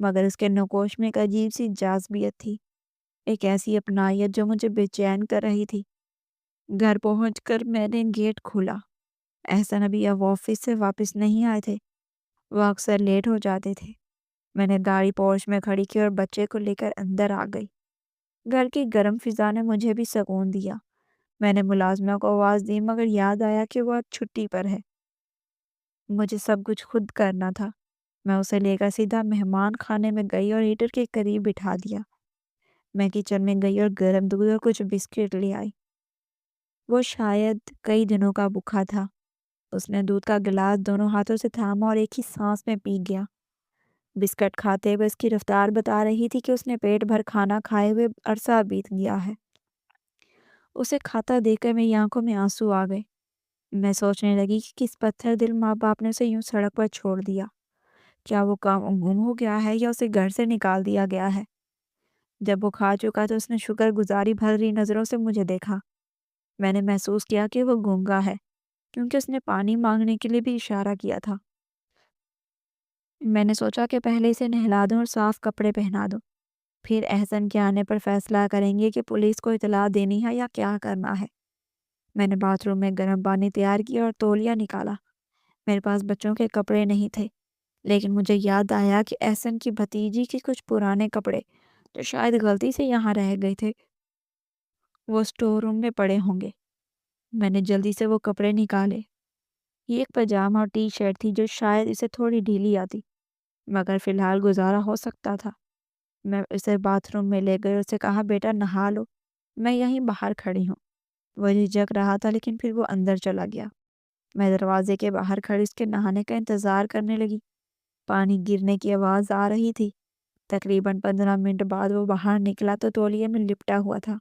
مگر اس کے نقوش میں ایک عجیب سی جاذبیت تھی، ایک ایسی اپنائیت جو مجھے بے چین کر رہی تھی۔ گھر پہنچ کر میں نے گیٹ کھولا۔ احسن ابھی اب آفس سے واپس نہیں آئے تھے، وہ اکثر لیٹ ہو جاتے تھے۔ میں نے گاڑی پورچ میں کھڑی کی اور بچے کو لے کر اندر آ گئی۔ گھر کی گرم فضا نے مجھے بھی سکون دیا۔ میں نے ملازمہ کو آواز دی مگر یاد آیا کہ وہ آج چھٹی پر ہے۔ مجھے سب کچھ خود کرنا تھا۔ میں اسے لے کر سیدھا مہمان خانے میں گئی اور ہیٹر کے قریب بٹھا دیا۔ میں کچن میں گئی اور گرم دودھ اور کچھ بسکٹ لے آئی۔ وہ شاید کئی دنوں کا بھوکا تھا۔ اس نے دودھ کا گلاس دونوں ہاتھوں سے تھاما اور ایک ہی سانس میں پی گیا۔ بسکٹ کھاتے ہوئے اس کی رفتار بتا رہی تھی کہ اس نے پیٹ بھر کھانا کھائے ہوئے عرصہ بیت گیا ہے۔ اسے کھاتا دیکھ کر میری آنکھوں میں آنسو آ گئے۔ میں سوچنے لگی کہ کس پتھر دل ماں باپ نے اسے یوں سڑک پر چھوڑ دیا۔ کیا وہ گم ہو گیا ہے یا اسے گھر سے نکال دیا گیا ہے؟ جب وہ کھا چکا تو اس نے شکر گزاری بھری نظروں سے مجھے دیکھا۔ میں نے محسوس کیا کہ وہ گونگا ہے، کیونکہ اس نے پانی مانگنے کے لیے بھی اشارہ کیا تھا۔ میں نے سوچا کہ پہلے اسے نہلا دوں اور صاف کپڑے پہنا دوں، پھر احسن کے آنے پر فیصلہ کریں گے کہ پولیس کو اطلاع دینی ہے یا کیا کرنا ہے۔ میں نے باتھ روم میں گرم پانی تیار کیا اور تولیہ نکالا۔ میرے پاس بچوں کے کپڑے نہیں تھے، لیکن مجھے یاد آیا کہ احسن کی بھتیجی کے کچھ پرانے کپڑے جو شاید غلطی سے یہاں رہ گئے تھے، وہ اسٹور روم میں پڑے ہوں گے۔ میں نے جلدی سے وہ کپڑے نکالے۔ یہ ایک پاجامہ اور ٹی شرٹ تھی جو شاید اسے تھوڑی ڈھیلی آتی، مگر فی الحال گزارا ہو سکتا تھا۔ میں اسے باتھ روم میں لے گئی اور اسے کہا، بیٹا نہا لو، میں یہیں باہر کھڑی ہوں۔ وہ جھجک رہا تھا لیکن پھر وہ اندر چلا گیا۔ میں دروازے کے باہر کھڑی اس کے نہانے کا انتظار کرنے لگی۔ پانی گرنے کی آواز آ رہی تھی۔ تقریباً 15 منٹ بعد وہ باہر نکلا تو تولیے میں لپٹا ہوا تھا۔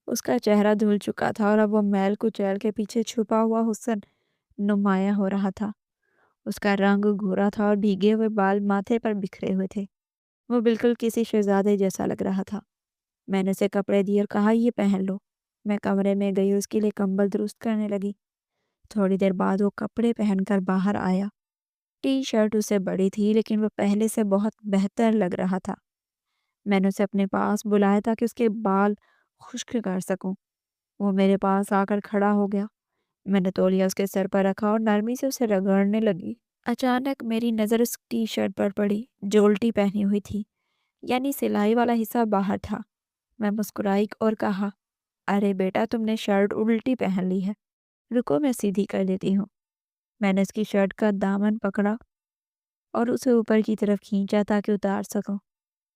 اس کا چہرہ دھل چکا تھا اور اب وہ میل کچیل کے پیچھے چھپا ہوا حسن نمایاں ہو رہا تھا۔ اس کا رنگ گھورا تھا اور بھیگے ہوئے بال ماتھے پر بکھرے ہوئے تھے۔ وہ بالکل کسی شہزادے جیسا لگ رہا تھا۔ میں نے اسے کپڑے دیے اور کہا، یہ پہن لو۔ میں کمرے میں گئی اور اس کے لیے کمبل درست کرنے لگی۔ تھوڑی دیر بعد وہ کپڑے پہن کر باہر آیا۔ ٹی شرٹ اسے بڑی تھی لیکن وہ پہلے سے بہت بہتر لگ رہا تھا۔ میں نے اسے اپنے پاس بلایا تاکہ اس کے بال خشک کر سکوں۔ وہ میرے پاس آ کر کھڑا ہو گیا۔ میں نے تولیہ اس کے سر پر رکھا اور نرمی سے اسے رگڑنے لگی۔ اچانک میری نظر اس ٹی شرٹ پر پڑی جو الٹی پہنی ہوئی تھی، یعنی سلائی والا حصہ باہر تھا۔ میں مسکرائی اور کہا، ارے بیٹا تم نے شرٹ الٹی پہن لی ہے، رکو میں سیدھی کر دیتی ہوں۔ میں نے اس کی شرٹ کا دامن پکڑا اور اسے اوپر کی طرف کھینچا تاکہ اتار سکوں۔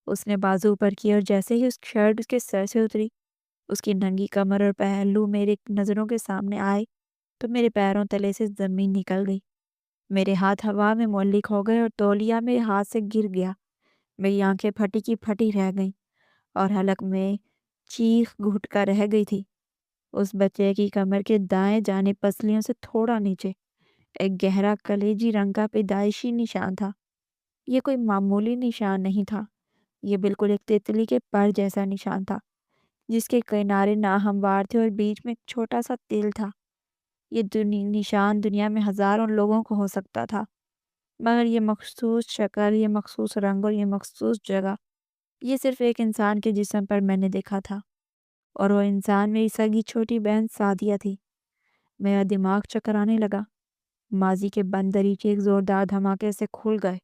اس نے بازو اوپر کی اور جیسے ہی اس شرٹ اس کے سر سے اتری، اس کی ننگی کمر اور پہلو میرے نظروں کے سامنے آئے تو میرے پیروں تلے سے زمین نکل گئی۔ میرے ہاتھ ہوا میں معلق ہو گئے اور تولیہ میرے ہاتھ سے گر گیا۔ میری آنکھیں پھٹی کی پھٹی رہ گئیں اور حلق میں چیخ گھٹ کر رہ گئی تھی۔ اس بچے کی کمر کے دائیں جانب پسلیوں سے تھوڑا نیچے ایک گہرا کلیجی رنگ کا پیدائشی نشان تھا۔ یہ کوئی معمولی نشان نہیں تھا، یہ بالکل ایک تتلی کے پر جیسا نشان تھا جس کے کنارے ناہموار تھے اور بیچ میں ایک چھوٹا سا تل تھا۔ یہ نشان دنیا میں ہزاروں لوگوں کو ہو سکتا تھا، مگر یہ مخصوص شکل، یہ مخصوص رنگ اور یہ مخصوص جگہ، یہ صرف ایک انسان کے جسم پر میں نے دیکھا تھا، اور وہ انسان میری سگی چھوٹی بہن سعدیہ تھی۔ میرا دماغ چکرانے لگا۔ ماضی کے بند دریچے ایک زوردار دھماکے سے کھل گئے۔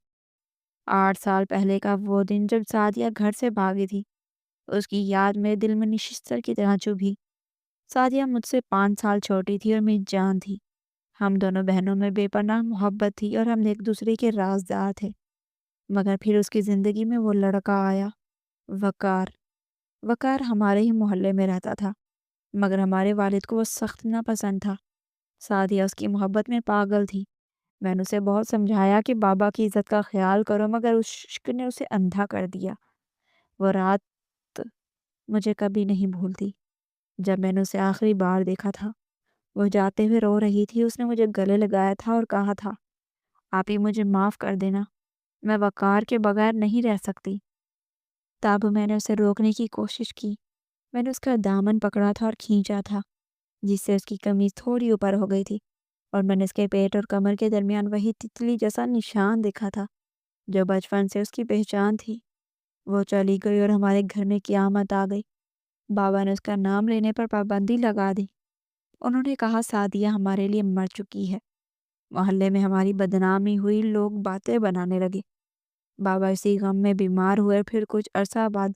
8 سال پہلے کا وہ دن جب سعدیہ گھر سے بھاگی تھی، اس کی یاد میرے دل میں نشستر کی طرح چبھی۔ سعدیہ مجھ سے 5 سال چھوٹی تھی اور میری جان تھی۔ ہم دونوں بہنوں میں بے پناہ محبت تھی اور ہم ایک دوسرے کے رازدار تھے۔ مگر پھر اس کی زندگی میں وہ لڑکا آیا، وقار۔ وقار ہمارے ہی محلے میں رہتا تھا، مگر ہمارے والد کو وہ سخت ناپسند تھا۔ سعدیہ اس کی محبت میں پاگل تھی۔ میں نے اسے بہت سمجھایا کہ بابا کی عزت کا خیال کرو، مگر اس عشق نے اسے اندھا کر دیا۔ وہ رات مجھے کبھی نہیں بھولتی جب میں نے اسے آخری بار دیکھا تھا۔ وہ جاتے ہوئے رو رہی تھی۔ اس نے مجھے گلے لگایا تھا اور کہا تھا، آپ ہی مجھے معاف کر دینا، میں وقار کے بغیر نہیں رہ سکتی۔ تب میں نے اسے روکنے کی کوشش کی۔ میں نے اس کا دامن پکڑا تھا اور کھینچا تھا، جس سے اس کی قمیض تھوڑی اوپر ہو گئی تھی، اور میں نے اس کے پیٹ اور کمر کے درمیان وہی تتلی جیسا نشان دیکھا تھا جو بچپن سے اس کی پہچان تھی، وہ چلی گئی اور ہمارے گھر میں قیامت آ گئی۔ بابا نے اس کا نام لینے پر پابندی لگا دی۔ انہوں نے کہا سعدیہ ہمارے لیے مر چکی ہے۔ محلے میں ہماری بدنامی ہوئی، لوگ باتیں بنانے لگے۔ بابا اسی غم میں بیمار ہوئے، پھر کچھ عرصہ بعد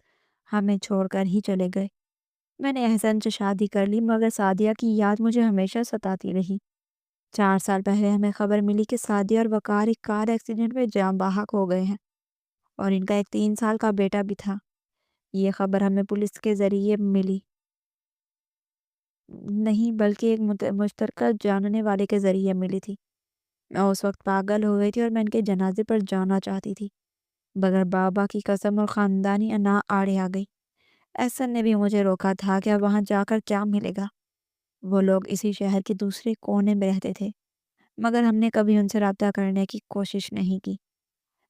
ہمیں چھوڑ کر ہی چلے گئے۔ میں نے احسن سے شادی کر لی، مگر سعدیہ کی یاد مجھے ہمیشہ ستاتی رہی۔ 4 سال پہلے ہمیں خبر ملی کہ سعدیہ اور وقار ایک کار ایکسیڈنٹ میں جاں بحق ہو گئے ہیں، اور ان کا ایک 3 سال کا بیٹا بھی تھا۔ یہ خبر ہمیں پولیس کے ذریعے ملی نہیں، بلکہ ایک مشترکہ جاننے والے کے ذریعے ملی تھی۔ میں اس وقت پاگل ہو گئی تھی اور میں ان کے جنازے پر جانا چاہتی تھی، مگر بابا کی قسم اور خاندانی انا آڑے آ گئی۔ احسن نے بھی مجھے روکا تھا کہ اب وہاں جا کر کیا ملے گا۔ وہ لوگ اسی شہر کے دوسرے کونے میں رہتے تھے، مگر ہم نے کبھی ان سے رابطہ کرنے کی کوشش نہیں کی۔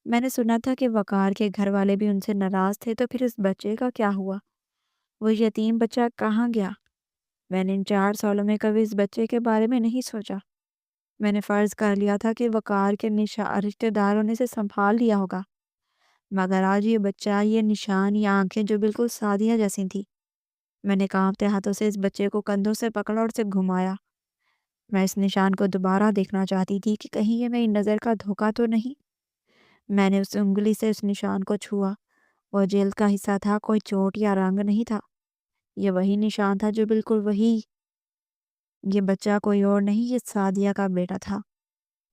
میں نے سنا تھا کہ وقار کے گھر والے بھی ان سے ناراض تھے، تو پھر اس بچے کا کیا ہوا؟ وہ یتیم بچہ کہاں گیا؟ میں نے ان 4 سالوں میں کبھی اس بچے کے بارے میں نہیں سوچا۔ میں نے فرض کر لیا تھا کہ وقار کے رشتہ داروں نے اسے سنبھال لیا ہوگا، مگر آج یہ بچہ، یہ نشان، یہ آنکھیں جو بالکل سعدیہ جیسی تھی۔ میں نے کانپتے ہاتھوں سے اس بچے کو کندھوں سے پکڑا اور اسے گھمایا۔ میں اس نشان کو دوبارہ دیکھنا چاہتی تھی کہ کہیں یہ میری نظر کا دھوکہ تو نہیں۔ میں نے اس انگلی سے اس نشان کو چھوا۔ وہ جلد کا حصہ تھا، کوئی چوٹ یا رنگ نہیں تھا۔ یہ وہی نشان تھا، جو بالکل وہی۔ یہ بچہ کوئی اور نہیں، یہ سعدیہ کا بیٹا تھا۔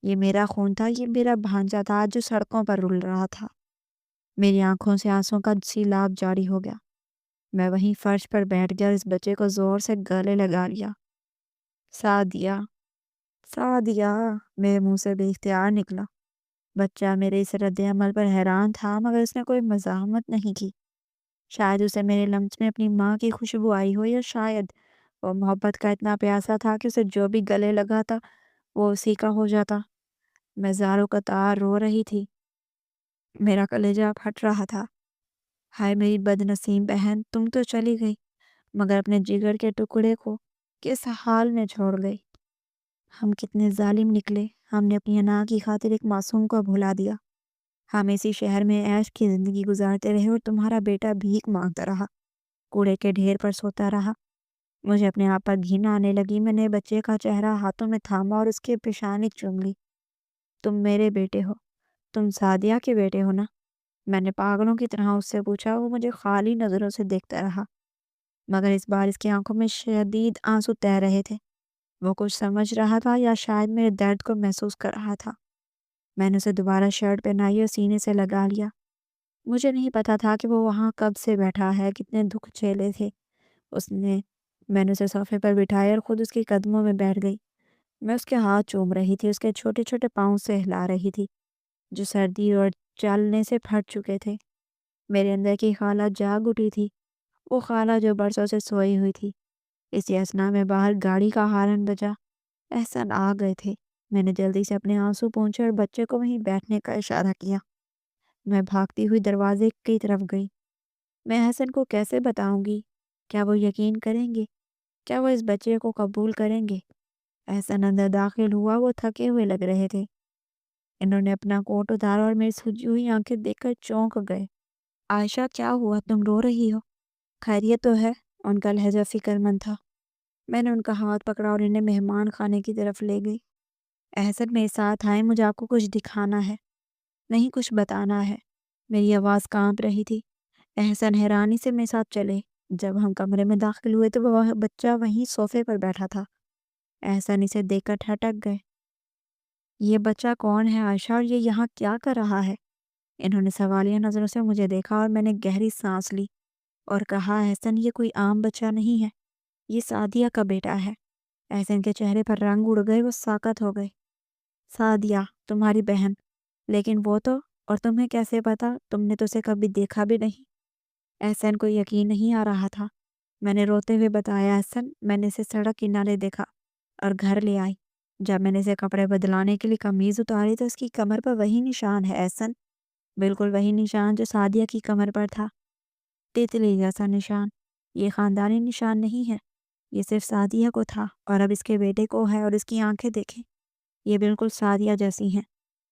یہ میرا خون تھا، یہ میرا بھانجا تھا جو سڑکوں پر رول رہا تھا۔ میری آنکھوں سے آنسوں کا سیلاب جاری ہو گیا۔ میں وہیں فرش پر بیٹھ گیا اور اس بچے کو زور سے گلے لگا لیا۔ سعدیہ، سعدیہ، میرے منہ سے بے اختیار نکلا۔ بچہ میرے اس رد عمل پر حیران تھا، مگر اس نے کوئی مزاحمت نہیں کی۔ شاید اسے میرے لمس میں اپنی ماں کی خوشبو آئی ہو، یا شاید وہ محبت کا اتنا پیاسا تھا کہ اسے جو بھی گلے لگاتا وہ اسی کا ہو جاتا۔ میں زاروں قطار رو رہی تھی، میرا کلیجہ پھٹ رہا تھا۔ ہائے میری بدنصیب بہن، تم تو چلی گئی، مگر اپنے جگر کے ٹکڑے کو کس حال میں چھوڑ گئی۔ ہم کتنے ظالم نکلے، ہم نے اپنی انا کی خاطر ایک معصوم کو بھلا دیا۔ ہم اسی شہر میں عیش کی زندگی گزارتے رہے، اور تمہارا بیٹا بھیک مانگتا رہا، کوڑے کے ڈھیر پر سوتا رہا۔ مجھے اپنے آپ پر گھن آنے لگی۔ میں نے بچے کا چہرہ ہاتھوں میں تھاما اور اس کے پیشانی چوم لی۔ تم میرے بیٹے ہو، تم سعدیہ کے بیٹے ہو نا؟ میں نے پاگلوں کی طرح اس سے پوچھا۔ وہ مجھے خالی نظروں سے دیکھتا رہا، مگر اس بار اس کی آنکھوں میں شدید آنسو تیر رہے تھے۔ وہ کچھ سمجھ رہا تھا، یا شاید میرے درد کو محسوس کر رہا تھا۔ میں نے اسے دوبارہ شرٹ پہنائی اور سینے سے لگا لیا۔ مجھے نہیں پتا تھا کہ وہ وہاں کب سے بیٹھا ہے، کتنے دکھ جھیلے تھے اس نے۔ میں نے اسے صوفے پر بٹھایا اور خود اس کے قدموں میں بیٹھ گئی۔ میں اس کے ہاتھ چوم رہی تھی، اس کے چھوٹے چھوٹے پاؤں سے ہلا رہی تھی جو سردی اور چلنے سے پھٹ چکے تھے۔ میرے اندر کی خالہ جاگ اٹھی تھی، وہ خالہ جو برسوں سے سوئی ہوئی تھی۔ اسی اثنا میں باہر گاڑی کا ہارن بجا۔ احسن آ گئے تھے۔ میں نے جلدی سے اپنے آنسو پونچھے اور بچے کو وہیں بیٹھنے کا اشارہ کیا۔ میں بھاگتی ہوئی دروازے کی طرف گئی۔ میں احسن کو کیسے بتاؤں گی؟ کیا وہ یقین کریں گے؟ کیا وہ اس بچے کو قبول کریں گے؟ احسن اندر داخل ہوا، وہ تھکے ہوئے لگ رہے تھے۔ انہوں نے اپنا کوٹ اتارا اور میری سجی ہوئی آنکھیں دیکھ کر چونک گئے۔ عائشہ، کیا ہوا؟ تم رو رہی ہو؟ خیریت تو ہے؟ ان کا لہجہ فکر مند تھا۔ میں نے ان کا ہاتھ پکڑا اور انہیں مہمان خانے کی طرف لے گئی۔ احسن میرے ساتھ آئے، مجھے آپ کو کچھ دکھانا ہے، نہیں کچھ بتانا ہے۔ میری آواز کانپ رہی تھی۔ احسن حیرانی سے میرے ساتھ چلے۔ جب ہم کمرے میں داخل ہوئے تو وہ بچہ وہیں صوفے پر بیٹھا تھا۔ احسن اسے دیکھ کر ٹھٹک گئے۔ یہ بچہ کون ہے عائشہ، اور یہ یہاں کیا کر رہا ہے؟ انہوں نے سوالیہ نظروں سے مجھے دیکھا اور میں نے گہری سانس لی اور کہا، احسن یہ کوئی عام بچہ نہیں ہے، یہ سعدیہ کا بیٹا ہے۔ احسن کے چہرے پر رنگ اڑ گئے، وہ ساکت ہو گئے۔ سعدیہ تمہاری بہن؟ لیکن وہ تو، اور تمہیں کیسے پتا؟ تم نے تو اسے کبھی دیکھا بھی نہیں۔ احسن کو یقین نہیں آ رہا تھا۔ میں نے روتے ہوئے بتایا، احسن میں نے اسے سڑک کنارے دیکھا اور گھر لے آئی۔ جب میں نے اسے کپڑے بدلانے کے لیے قمیض اتاری تو اس کی کمر پر وہی نشان ہے احسن، بالکل وہی نشان جو سعدیہ کی کمر پر تھا۔ تیتلی جیسا نشان۔ یہ خاندانی نشان نہیں ہے، یہ صرف سعدیہ کو تھا، اور اب اس کے بیٹے کو ہے، اور اس کی آنکھیں دیکھیں، یہ بالکل سعدیہ جیسی ہیں۔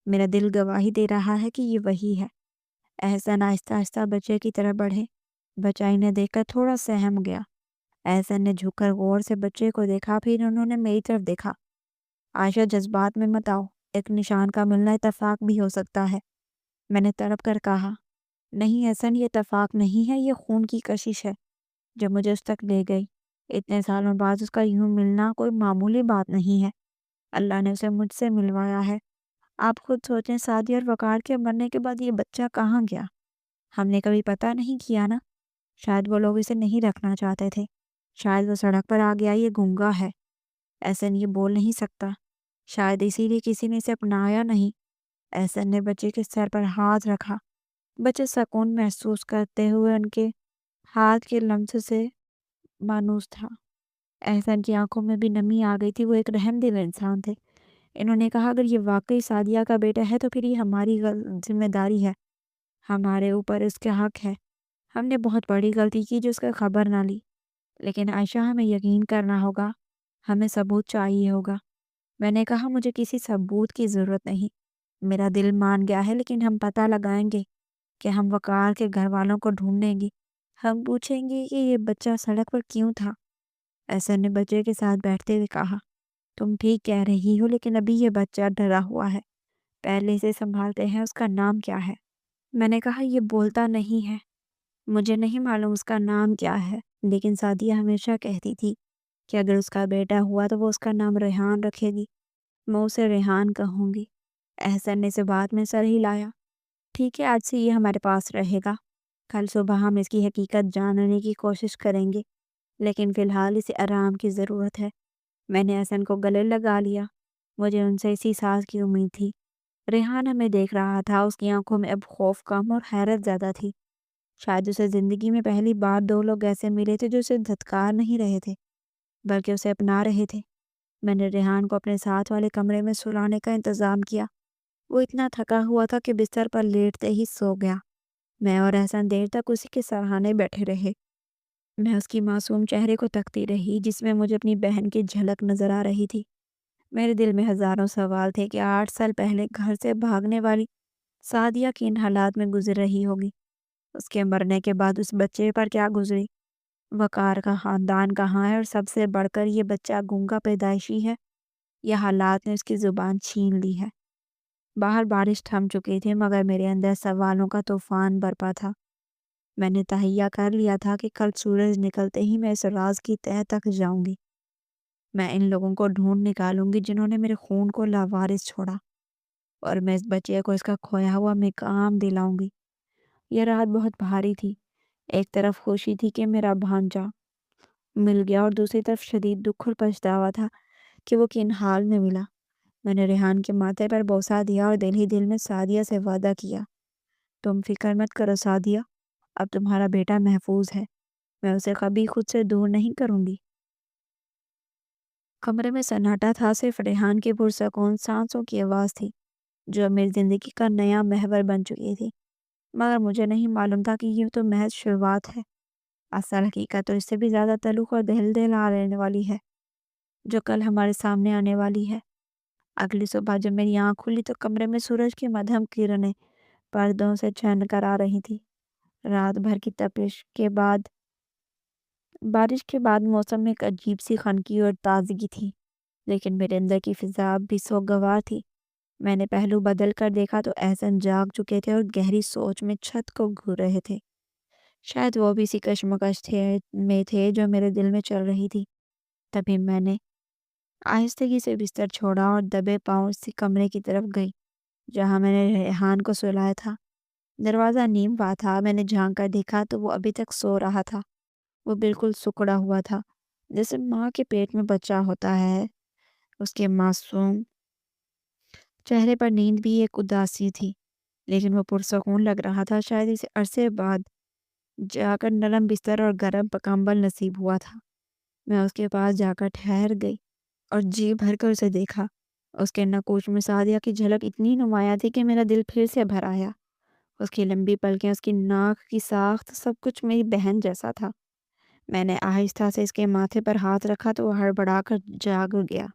میرا دل گواہی دے رہا ہے کہ یہ وہی ہے۔ احسن آہستہ آہستہ بچے کی طرف بڑھے۔ بچہ انہیں دیکھ کر تھوڑا سہم گیا۔ احسن نے جھک کر غور سے بچے کو دیکھا، پھر انہوں نے میری طرف دیکھا۔ عائشہ جذبات میں مت آؤ، ایک نشان کا ملنا اتفاق بھی ہو سکتا ہے، میں نے تڑپ کر کہا۔ نہیں احسن، یہ اتفاق نہیں ہے، یہ خون کی کشش ہے جو مجھے اس تک لے گئی۔ اتنے سالوں بعد اس کا یوں ملنا کوئی معمولی بات نہیں ہے۔ اللہ نے اسے مجھ سے ملوایا ہے۔ آپ خود سوچیں، سعدیہ اور وقار کے مرنے کے بعد یہ بچہ کہاں گیا؟ ہم نے کبھی پتہ نہیں کیا نا۔ شاید وہ لوگ اسے نہیں رکھنا چاہتے تھے، شاید وہ سڑک پر آ گیا، یہ گنگا ہے، احسن یہ بول نہیں سکتا، شاید اسی لیے کسی نے اسے اپنایا نہیں۔ احسن نے بچے کے سر پر ہاتھ رکھا۔ بچہ سکون محسوس کرتے ہوئے ان کے ہاتھ کے لمس سے مانوس تھا۔ احسن کی آنکھوں میں بھی نمی آ گئی تھی، وہ ایک رحم دل انسان تھے۔ انہوں نے کہا، اگر یہ واقعی سعدیہ کا بیٹا ہے تو پھر یہ ہماری ذمہ داری ہے، ہمارے اوپر اس کا حق ہے۔ ہم نے بہت بڑی غلطی کی جو اس کا خبر نہ لی، لیکن عائشہ ہمیں یقین کرنا ہوگا، ہمیں ثبوت چاہیے ہوگا۔ میں نے کہا، مجھے کسی ثبوت کی ضرورت نہیں، میرا دل مان گیا ہے، لیکن ہم پتہ لگائیں گے کہ ہم وقار کے گھر والوں کو ڈھونڈیں گے، ہم پوچھیں گے کہ یہ بچہ سڑک پر کیوں تھا۔ احسن نے بچے کے ساتھ بیٹھتے ہوئے کہا، تم ٹھیک کہہ رہی ہو، لیکن ابھی یہ بچہ ڈرا ہوا ہے، پہلے اسے سنبھالتے ہیں۔ اس کا نام کیا ہے؟ میں نے کہا، یہ بولتا نہیں ہے، مجھے نہیں معلوم اس کا نام کیا ہے، لیکن سعدیہ ہمیشہ کہتی تھی کہ اگر اس کا بیٹا ہوا تو وہ اس کا نام ریحان رکھے گی، میں اسے ریحان کہوں گی۔ احسن نے اسے بات میں سر ہلایا۔ ٹھیک ہے، آج سے یہ ہمارے پاس رہے گا، کل صبح ہم اس کی حقیقت جاننے کی کوشش کریں گے، لیکن فی الحال اسے آرام کی ضرورت ہے۔ میں نے احسن کو گلے لگا لیا، مجھے ان سے اسی ساز کی امید تھی۔ ریحان ہمیں دیکھ رہا تھا، اس کی آنکھوں میں اب خوف کم اور حیرت زیادہ تھی۔ شاید اسے زندگی میں پہلی بار دو لوگ ایسے ملے تھے جو اسے دھتکار نہیں رہے تھے بلکہ اسے اپنا رہے تھے۔ میں نے ریحان کو اپنے ساتھ والے کمرے میں سلانے کا انتظام کیا۔ وہ اتنا تھکا ہوا تھا کہ بستر پر لیٹتے ہی سو گیا۔ میں اور احسن دیر تک اسی کے سرہانے بیٹھے رہے۔ میں اس کی معصوم چہرے کو تکتی رہی جس میں مجھے اپنی بہن کی جھلک نظر آ رہی تھی۔ میرے دل میں ہزاروں سوال تھے کہ 8 سال پہلے گھر سے بھاگنے والی سعدیہ کن حالات میں گزر رہی ہوگی، اس کے مرنے کے بعد اس بچے پر کیا گزری، وقار کا خاندان کہاں ہے، اور سب سے بڑھ کر یہ بچہ گونگا پیدائشی ہے یا حالات نے اس کی زبان چھین لی ہے۔ باہر بارش تھم چکی تھی، مگر میرے اندر سوالوں کا طوفان برپا تھا۔ میں نے تہیہ کر لیا تھا کہ کل سورج نکلتے ہی میں اس راز کی تہہ تک جاؤں گی۔ میں ان لوگوں کو ڈھونڈ نکالوں گی جنہوں نے میرے خون کو لاوارث چھوڑا، اور میں اس بچے کو اس کا کھویا ہوا مقام دلاؤں گی۔ یہ رات بہت بھاری تھی۔ ایک طرف خوشی تھی کہ میرا بھانجا مل گیا، اور دوسری طرف شدید دکھ اور پچھتاوا تھا کہ وہ کن حال میں ملا۔ میں نے ریحان کے ماتھے پر بوسہ دیا اور دل ہی دل میں سعدیہ سے وعدہ کیا، تم فکر مت کرو سعدیہ، اب تمہارا بیٹا محفوظ ہے، میں اسے کبھی خود سے دور نہیں کروں گی۔ کمرے میں سناٹا تھا، صرف ریحان کی پرسکون سانسوں کی آواز تھی جو میری زندگی کا نیا محور بن چکی تھی۔ مگر مجھے نہیں معلوم تھا کہ یہ تو محض شروعات ہے، اصل حقیقت تو اس سے بھی زیادہ تلخ اور دل آ رہنے والی ہے جو کل ہمارے سامنے آنے والی ہے۔ اگلی صبح جب میری آنکھ کھلی تو کمرے میں سورج کی مدھم کرنیں پردوں سے چھن کر آ رہی تھی۔ رات بھر کی تپش کے بعد بارش کے بعد موسم میں ایک عجیب سی خنکی اور تازگی تھی، لیکن میرے اندر کی فضا اب بھی سوگوار تھی۔ میں نے پہلو بدل کر دیکھا تو احسن جاگ چکے تھے اور گہری سوچ میں چھت کو گھور رہے تھے۔ شاید وہ بھی اسی کشمکش میں تھے جو میرے دل میں چل رہی تھی۔ تبھی میں نے آہستگی سے بستر چھوڑا اور دبے پاؤں اسی کمرے کی طرف گئی جہاں میں نے ریحان کو سلایا تھا۔ دروازہ نیم وا تھا، میں نے جھانک کر دیکھا تو وہ ابھی تک سو رہا تھا۔ وہ بالکل سکڑا ہوا تھا، جیسے ماں کے پیٹ میں بچہ ہوتا ہے۔ اس کے معصوم چہرے پر نیند بھی ایک اداسی تھی، لیکن وہ پرسکون لگ رہا تھا، شاید اسے عرصے بعد جا کر نرم بستر اور گرم کمبل نصیب ہوا تھا۔ میں اس کے پاس جا کر ٹھہر گئی اور جی بھر کر اسے دیکھا۔ اس کے نقوش میں سعدیہ کی جھلک اتنی نمایاں تھی کہ میرا دل پھر سے بھر آیا۔ اس کی لمبی پلکیں، اس کی ناک کی ساخت، سب کچھ میری بہن جیسا تھا۔ میں نے آہستہ سے اس کے ماتھے پر ہاتھ رکھا تو وہ ہڑبڑا کر جاگ گیا۔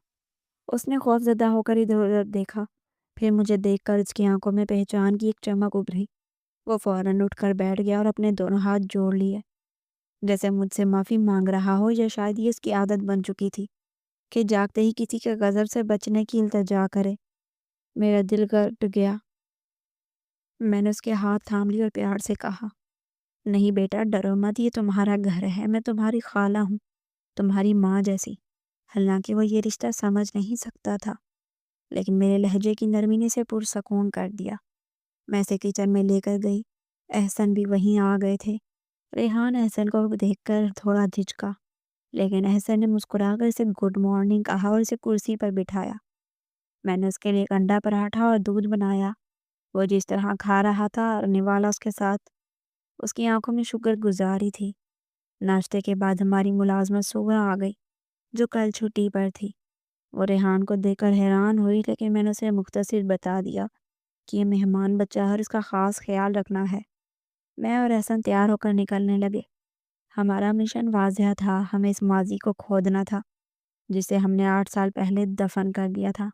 اس نے خوف زدہ ہو کر ادھر ادھر دیکھا، پھر مجھے دیکھ کر اس کی آنکھوں میں پہچان کی ایک چمک ابھری۔ وہ فوراً اٹھ کر بیٹھ گیا اور اپنے دونوں ہاتھ جوڑ لیے، جیسے مجھ سے معافی مانگ رہا ہو، یا شاید یہ اس کی عادت بن چکی تھی کہ جاگتے ہی کسی کے غضب سے بچنے کی التجا کرے۔ میرا دل گھٹ گیا۔ میں نے اس کے ہاتھ تھام لی اور پیار سے کہا، نہیں بیٹا، ڈرو مت، یہ تمہارا گھر ہے، میں تمہاری خالہ ہوں، تمہاری ماں جیسی۔ حالانکہ وہ یہ رشتہ سمجھ نہیں سکتا تھا، لیکن میرے لہجے کی نرمی نے اسے پرسکون کر دیا۔ میں اسے کچن میں لے کر گئی۔ احسن بھی وہیں آ گئے تھے۔ ریحان احسن کو دیکھ کر تھوڑا دھچکا، لیکن احسن نے مسکرا کر اسے گڈ مارننگ کہا اور اسے کرسی پر بٹھایا۔ میں نے اس کے لیے ایک انڈا پراٹھا اور دودھ بنایا۔ وہ جس طرح کھا رہا تھا اور نوالا اس کے ساتھ، اس کی آنکھوں میں شکر گزاری تھی۔ ناشتے کے بعد ہماری ملازمت سغرا آ گئی، جو کل چھٹی پر تھی۔ وہ ریحان کو دیکھ کر حیران ہوئی، لیکن میں نے اسے مختصر بتا دیا کہ یہ مہمان بچہ ہے اور اس کا خاص خیال رکھنا ہے۔ میں اور احسن تیار ہو کر نکلنے لگے۔ ہمارا مشن واضح تھا، ہمیں اس ماضی کو کھودنا تھا جسے ہم نے 8 سال پہلے دفن کر دیا تھا۔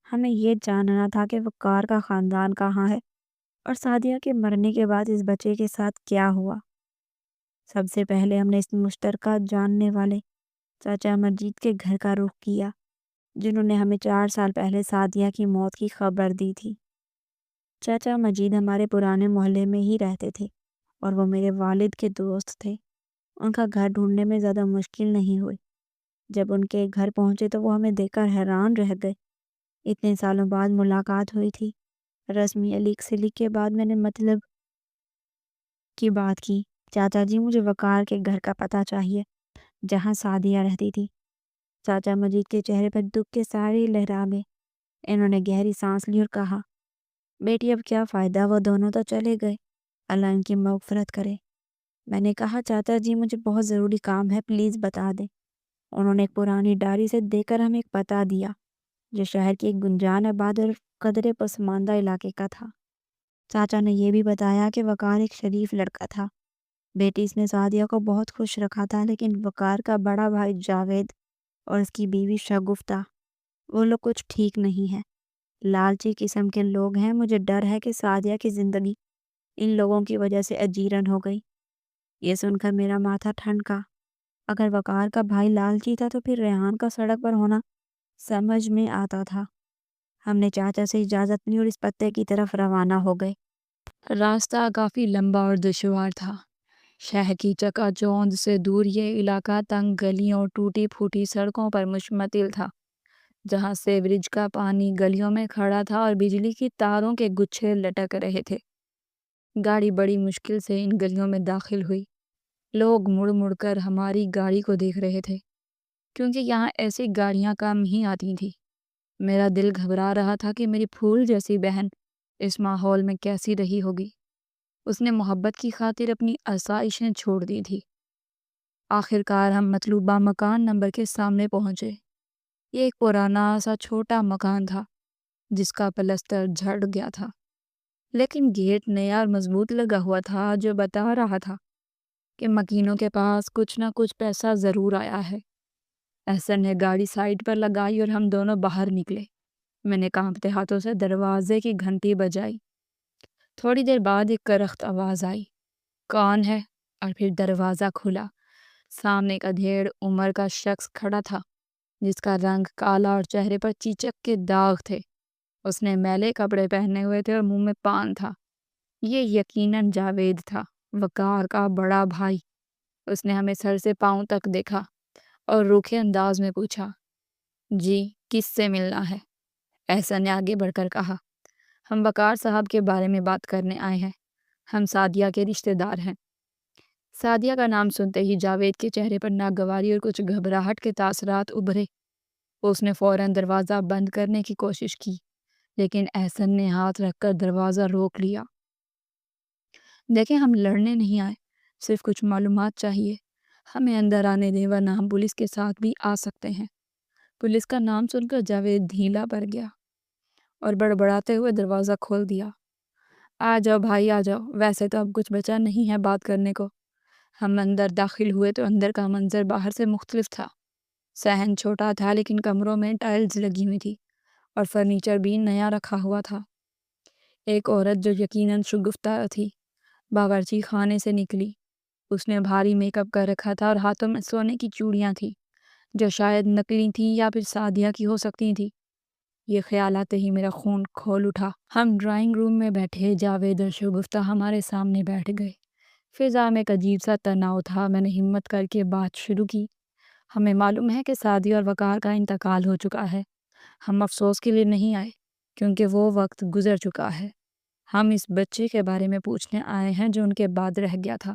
ہمیں یہ جاننا تھا کہ وقار کا خاندان کہاں ہے اور سعدیہ کے مرنے کے بعد اس بچے کے ساتھ کیا ہوا۔ سب سے پہلے ہم نے اس مشترکہ جاننے والے چاچا مجید کے گھر کا رخ کیا، جنہوں نے ہمیں 4 سال پہلے سعدیہ کی موت کی خبر دی تھی۔ چاچا مجید ہمارے پرانے محلے میں ہی رہتے تھے اور وہ میرے والد کے دوست تھے۔ ان کا گھر ڈھونڈنے میں زیادہ مشکل نہیں ہوئی۔ جب ان کے گھر پہنچے تو وہ ہمیں دیکھ کر حیران رہ گئے۔ اتنے سالوں بعد ملاقات ہوئی تھی۔ رسمی علیق سلیق کے بعد میں نے مطلب کی بات کی، چاچا جی مجھے وقار کے گھر کا پتہ چاہیے جہاں سعدیہ رہتی تھی۔ چاچا مجید کے چہرے پر دکھ کے سارے لہرا گئے۔ انہوں نے گہری سانس لی اور کہا، بیٹی اب کیا فائدہ، وہ دونوں تو چلے گئے، اللہ ان کی مغفرت کرے۔ میں نے کہا، چاچا جی مجھے بہت ضروری کام ہے، پلیز بتا دیں۔ انہوں نے ایک پرانی ڈائری سے دے کر ہمیں ایک پتہ دیا، جو شہر کی ایک گنجان آباد اور قدرے پسماندہ علاقے کا تھا۔ چاچا نے یہ بھی بتایا کہ وقار ایک شریف لڑکا تھا۔ بیٹی اس نے سعدیہ کو بہت خوش رکھا تھا، لیکن وقار کا بڑا بھائی جاوید اور اس کی بیوی شگفتہ، وہ لوگ کچھ ٹھیک نہیں ہیں، لالچی قسم کے لوگ ہیں۔ مجھے ڈر ہے کہ سعدیہ کی زندگی ان لوگوں کی وجہ سے اجیرن ہو گئی۔ یہ سن کر میرا ماتھا ٹھنڈا۔ اگر وقار کا بھائی لالچی تھا تو پھر ریحان کا سڑک پر ہونا سمجھ میں آتا تھا۔ ہم نے چاچا سے اجازت لی اور اس پتے کی طرف روانہ ہو گئے۔ راستہ کافی لمبا اور دشوار تھا۔ شہر کی چکا چوند سے دور یہ علاقہ تنگ گلیوں اور ٹوٹی پھوٹی سڑکوں پر مشتمل تھا، جہاں سیوریج کا پانی گلیوں میں کھڑا تھا اور بجلی کی تاروں کے گچھے لٹک رہے تھے۔ گاڑی بڑی مشکل سے ان گلیوں میں داخل ہوئی۔ لوگ مڑ مڑ کر ہماری گاڑی کو دیکھ رہے تھے، کیونکہ یہاں ایسی گاڑیاں کم ہی آتی تھیں۔ میرا دل گھبرا رہا تھا کہ میری پھول جیسی بہن اس ماحول میں کیسی رہی ہوگی۔ اس نے محبت کی خاطر اپنی آسائشیں چھوڑ دی تھی۔ آخر کار ہم مطلوبہ مکان نمبر کے سامنے پہنچے۔ یہ ایک پرانا سا چھوٹا مکان تھا جس کا پلستر جھڑ گیا تھا، لیکن گیٹ نیا اور مضبوط لگا ہوا تھا، جو بتا رہا تھا کہ مکینوں کے پاس کچھ نہ کچھ پیسہ ضرور آیا ہے۔ احسن نے گاڑی سائڈ پر لگائی اور ہم دونوں باہر نکلے۔ میں نے کانپتے ہاتھوں سے دروازے کی گھنٹی بجائی۔ تھوڑی دیر بعد ایک کرخت آواز آئی، کون ہے؟ اور پھر دروازہ کھلا۔ سامنے ایک ادھیڑ عمر کا شخص کھڑا تھا، جس کا رنگ کالا اور چہرے پر چیچک کے داغ تھے۔ اس نے میلے کپڑے پہنے ہوئے تھے اور منہ میں پان تھا۔ یہ یقیناً جاوید تھا، وقار کا بڑا بھائی۔ اس نے ہمیں سر سے پاؤں تک دیکھا اور روکھے انداز میں پوچھا، جی کس سے ملنا ہے؟ احسن نے آگے بڑھ کر کہا، ہم وقار صاحب کے بارے میں بات کرنے آئے ہیں، ہم سعدیہ کے رشتہ دار ہیں۔ سعدیہ کا نام سنتے ہی جاوید کے چہرے پر ناگواری اور کچھ گھبراہٹ کے تاثرات ابھرے۔ اس نے فوراً دروازہ بند کرنے کی کوشش کی، لیکن احسن نے ہاتھ رکھ کر دروازہ روک لیا۔ دیکھیں، ہم لڑنے نہیں آئے، صرف کچھ معلومات چاہیے، ہمیں اندر آنے دیں ورنہ ہم پولیس کے ساتھ بھی آ سکتے ہیں۔ پولیس کا نام سن کر جاوید ڈھیلا پڑ گیا اور بڑبڑاتے ہوئے دروازہ کھول دیا۔ آ جاؤ بھائی آ جاؤ، ویسے تو اب کچھ بچا نہیں ہے بات کرنے کو۔ ہم اندر داخل ہوئے تو اندر کا منظر باہر سے مختلف تھا۔ صحن چھوٹا تھا، لیکن کمروں میں ٹائلز لگی ہوئی تھی اور فرنیچر بھی نیا رکھا ہوا تھا۔ ایک عورت جو یقیناً شگفتہ تھی باورچی خانے سے نکلی۔ اس نے بھاری میک اپ کر رکھا تھا اور ہاتھوں میں سونے کی چوڑیاں تھیں جو شاید نکلی تھیں یا پھر سعدیہ کی ہو سکتی تھیں۔ یہ خیال آتے ہی میرا خون کھول اٹھا۔ ہم ڈرائنگ روم میں بیٹھے، جاوید اور شگفتہ ہمارے سامنے بیٹھ گئے۔ فضا میں ایک عجیب سا تناؤ تھا۔ میں نے ہمت کر کے بات شروع کی۔ ہمیں معلوم ہے کہ سعدیہ اور وقار کا انتقال ہو چکا ہے۔ ہم افسوس کے لیے نہیں آئے کیونکہ وہ وقت گزر چکا ہے۔ ہم اس بچے کے بارے میں پوچھنے آئے ہیں جو ان کے بعد رہ گیا تھا۔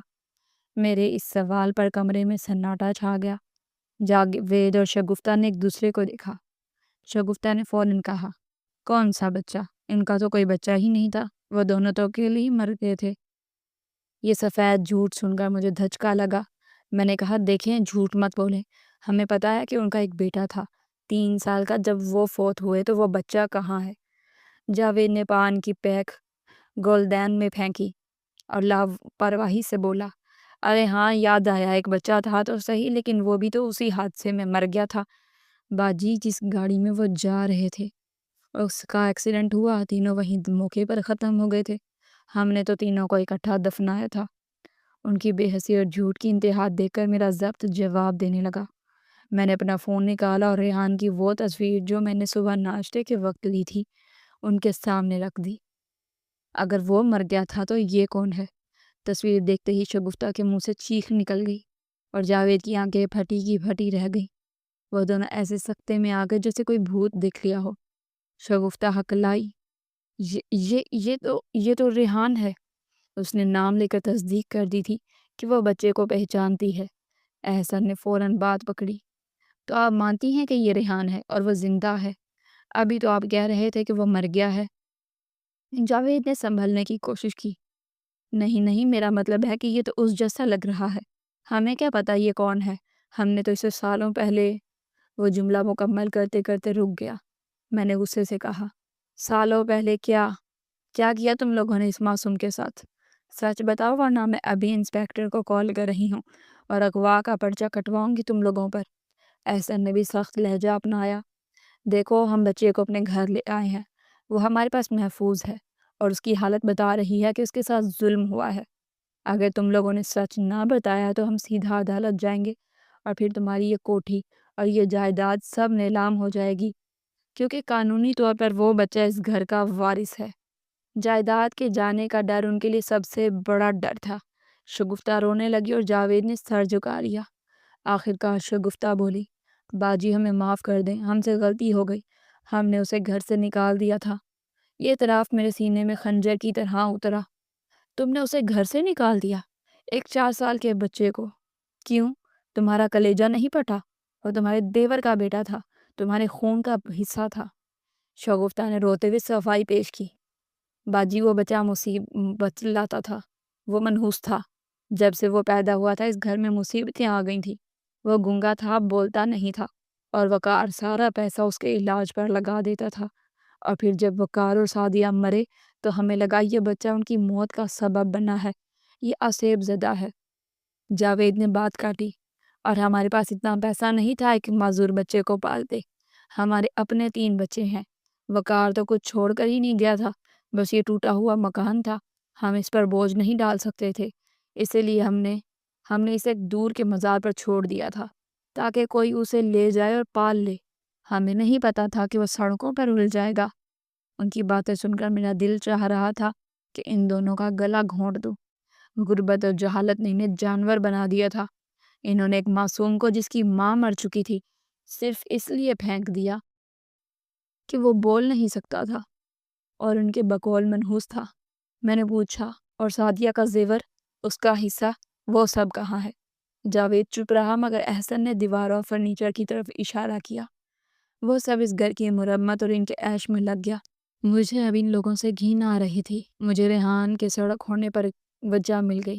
میرے اس سوال پر کمرے میں سناٹا چھا گیا۔ جاوید اور شگفتہ نے ایک دوسرے کو دیکھا۔ شگفتہ نے فوراً کہا، کون سا بچہ؟ ان کا تو کوئی بچہ ہی نہیں تھا، وہ دونوں تو اکیلے ہی مر گئے تھے۔ یہ سفید جھوٹ سن کر مجھے دھچکا لگا۔ میں نے کہا، دیکھیں جھوٹ مت بولیں، ہمیں پتا ہے کہ ان کا ایک بیٹا تھا 3 سال کا جب وہ فوت ہوئے، تو وہ بچہ کہاں ہے؟ جاوید نے پان کی پیک گولدین میں پھینکی اور لاپرواہی سے بولا، ارے ہاں یاد آیا، ایک بچہ تھا تو صحیح، لیکن وہ بھی تو اسی حادثے میں مر گیا تھا۔ باجی جس گاڑی میں وہ جا رہے تھے اس کا ایکسیڈنٹ ہوا، تینوں وہیں موقع پر ختم ہو گئے تھے۔ ہم نے تو تینوں کو اکٹھا دفنایا تھا۔ ان کی بے حسی اور جھوٹ کی انتہا دیکھ کر میرا ضبط جواب دینے لگا۔ میں نے اپنا فون نکالا اور ریحان کی وہ تصویر جو میں نے صبح ناشتے کے وقت لی تھی ان کے سامنے رکھ دی۔ اگر وہ مر گیا تھا تو یہ کون ہے؟ تصویر دیکھتے ہی شگفتہ کے منہ سے چیخ نکل گئی اور جاوید کی آنکھیں پھٹی کی پھٹی رہ گئیں۔ وہ دونوں ایسے سکتے میں آ گئے جیسے کوئی بھوت دیکھ لیا ہو۔ شگفتہ ہکلائی، یہ تو ریحان ہے۔ اس نے نام لے کر تصدیق کر دی تھی کہ وہ بچے کو پہچانتی ہے۔ احسن نے فوراً بات پکڑی، تو آپ مانتی ہیں کہ یہ ریحان ہے اور وہ زندہ ہے؟ ابھی تو آپ کہہ رہے تھے کہ وہ مر گیا ہے۔ جاوید نے سنبھلنے کی کوشش کی، نہیں، میرا مطلب ہے کہ یہ تو اس جیسا لگ رہا ہے۔ ہمیں کیا پتا یہ کون ہے؟ ہم نے تو اسے سالوں پہلے… وہ جملہ مکمل کرتے کرتے رک گیا۔ میں نے غصے سے کہا، سالوں پہلے کیا کیا تم لوگوں نے اس معصوم کے ساتھ؟ سچ بتاؤ ورنہ میں ابھی انسپیکٹر کو کال کر رہی ہوں اور اغوا کا پرچہ کٹواؤں گی تم لوگوں پر۔ احسن نے بھی سخت لہجہ اپنایا۔ دیکھو، ہم بچے کو اپنے گھر لے آئے ہیں، وہ ہمارے پاس محفوظ ہے اور اس کی حالت بتا رہی ہے کہ اس کے ساتھ ظلم ہوا ہے۔ اگر تم لوگوں نے سچ نہ بتایا تو ہم سیدھا عدالت جائیں گے اور پھر تمہاری یہ کوٹھی اور یہ جائیداد سب نیلام ہو جائے گی، کیونکہ قانونی طور پر وہ بچہ اس گھر کا وارث ہے۔ جائیداد کے جانے کا ڈر ان کے لیے سب سے بڑا ڈر تھا۔ شگفتہ رونے لگی اور جاوید نے سر جھکا لیا۔ آخرکار شگفتہ بولی، باجی ہمیں معاف کر دیں، ہم سے غلطی ہو گئی، ہم نے اسے گھر سے نکال دیا تھا۔ یہ اعتراف میرے سینے میں خنجر کی طرح اترا۔ تم نے اسے گھر سے نکال دیا؟ ایک 4 سال کے بچے کو؟ کیوں؟ تمہارا کلیجہ نہیں پھٹا؟ وہ تمہارے دیور کا بیٹا تھا، تمہارے خون کا حصہ تھا۔ شگفتہ نے روتے ہوئے صفائی پیش کی، باجی وہ بچہ مصیبت لاتا تھا، وہ منحوس تھا۔ جب سے وہ پیدا ہوا تھا اس گھر میں مصیبتیں آ گئی تھیں۔ وہ گنگا تھا، بولتا نہیں تھا، اور وقار سارا پیسہ اس کے علاج پر لگا دیتا تھا۔ اور پھر جب وقار اور سعدیہ مرے تو ہمیں لگا یہ بچہ ان کی موت کا سبب بنا ہے، یہ آسیب زدہ ہے۔ جاوید نے بات کاٹی، اور ہمارے پاس اتنا پیسہ نہیں تھا کہ معذور بچے کو پالتے۔ ہمارے اپنے 3 بچے ہیں۔ وقار تو کچھ چھوڑ کر ہی نہیں گیا تھا، بس یہ ٹوٹا ہوا مکان تھا، ہم اس پر بوجھ نہیں ڈال سکتے تھے، اسی لیے ہم نے اسے دور کے مزار پر چھوڑ دیا تھا تاکہ کوئی اسے لے جائے اور پال لے۔ ہمیں نہیں پتا تھا کہ وہ سڑکوں پر رل جائے گا۔ ان کی باتیں سن کر میرا دل چاہ رہا تھا کہ ان دونوں کا گلا گھونٹ دوں۔ غربت اور جہالت نے انہیں جانور بنا دیا تھا۔ انہوں نے ایک معصوم کو جس کی ماں مر چکی تھی صرف اس لیے پھینک دیا کہ وہ بول نہیں سکتا تھا اور ان کے بقول منحوس تھا۔ میں نے پوچھا، اور سعدیہ کا زیور، اس کا حصہ، وہ سب کہاں ہے؟ جاوید چپ رہا، مگر احسن نے دیواروں اور فرنیچر کی طرف اشارہ کیا۔ وہ سب اس گھر کی مرمت اور ان کے عیش میں لگ گیا۔ مجھے اب ان لوگوں سے گھن آ رہی تھی۔ مجھے ریحان کے سڑک ہونے پر وجہ مل گئی۔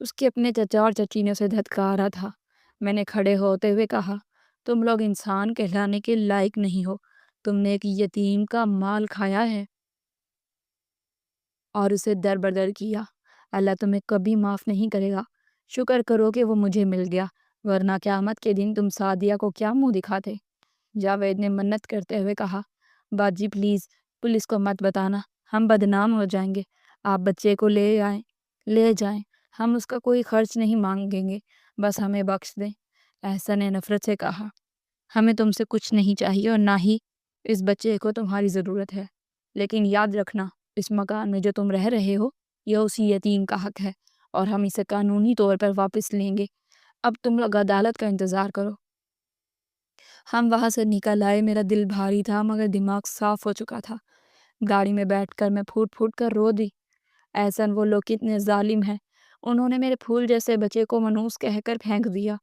اس کے اپنے چچا اور چچی نے اسے دھتکارا تھا۔ میں نے کھڑے ہوتے ہوئے کہا، تم لوگ انسان کہلانے کے لائق نہیں ہو، تم نے ایک یتیم کا مال کھایا ہے اور اسے در بدر کیا۔ اللہ تمہیں کبھی معاف نہیں کرے گا۔ شکر کرو کہ وہ مجھے مل گیا، ورنہ قیامت کے دن تم سعدیہ کو کیا منہ دکھاتے؟ جاوید نے منت کرتے ہوئے کہا، باجی پلیز پولیس کو مت بتانا، ہم بدنام ہو جائیں گے۔ آپ بچے کو لے جائیں، ہم اس کا کوئی خرچ نہیں مانگیں گے، بس ہمیں بخش دیں۔ احسن نے نفرت سے کہا، ہمیں تم سے کچھ نہیں چاہیے اور نہ ہی اس بچے کو تمہاری ضرورت ہے، لیکن یاد رکھنا اس مکان میں جو تم رہ رہے ہو یہ اسی یتیم کا حق ہے اور ہم اسے قانونی طور پر واپس لیں گے۔ اب تم لوگ عدالت کا انتظار کرو۔ ہم وہاں سے نکل آئے، میرا دل بھاری تھا مگر دماغ صاف ہو چکا تھا۔ گاڑی میں بیٹھ کر میں پھوٹ پھوٹ کر رو دی۔ احسن وہ لوگ کتنے ظالم ہیں، انہوں نے میرے پھول جیسے بچے کو منحوس کہہ کر پھینک دیا۔